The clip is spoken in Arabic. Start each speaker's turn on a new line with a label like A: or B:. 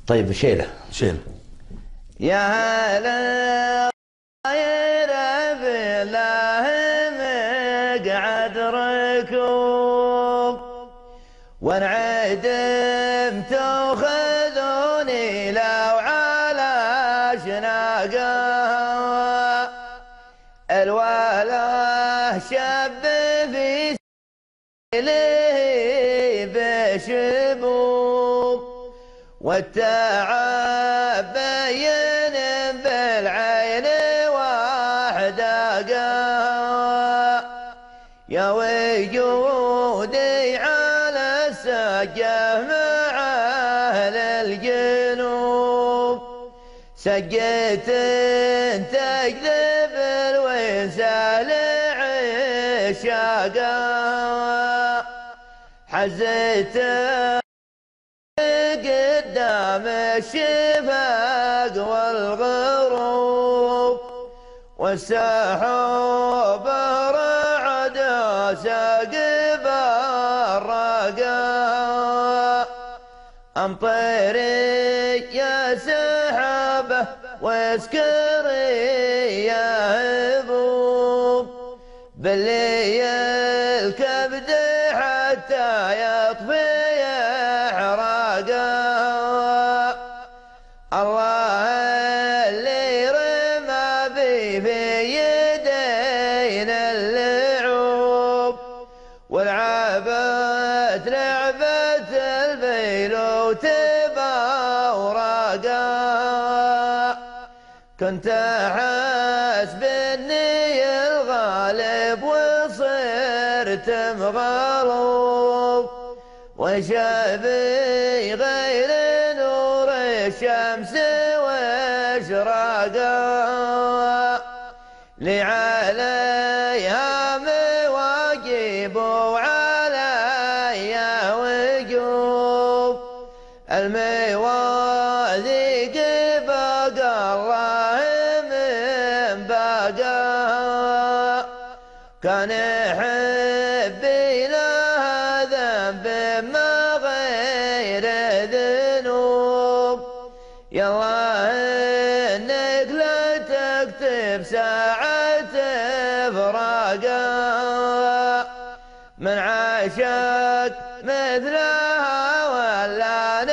A: طيب شيله
B: شيل.
C: يا هلا غير بالله مقعد ركوب وانعدمت وخذوني لو على شناقه الوله شب في سيله بشبوب والتعب بين بالعين واحدة يا وجودي على السجه مع أهل الجنوب سجيت تجذب الوسال عشاقه حزيت قدام الشفاق والغروب والسحاب رعد ساقب الرقا امطري يا سحابه واسكري يا هبوب باللي الكبد حتى يطفي الله اللي رمى بي في يدينا اللعوب ولعبت لعبة البيل وتباورقا كنت أحسب إني الغالب وصرت مغلوب وشابي غير نور الشمس واشراقا لعليها مواجب وعليها وجوب المواثيق بقى الله من بقى كان حبي لها ذنب ما غير ذنوب يالله انك لا تكتب ساعة فراقا من عاشق مثلها ولا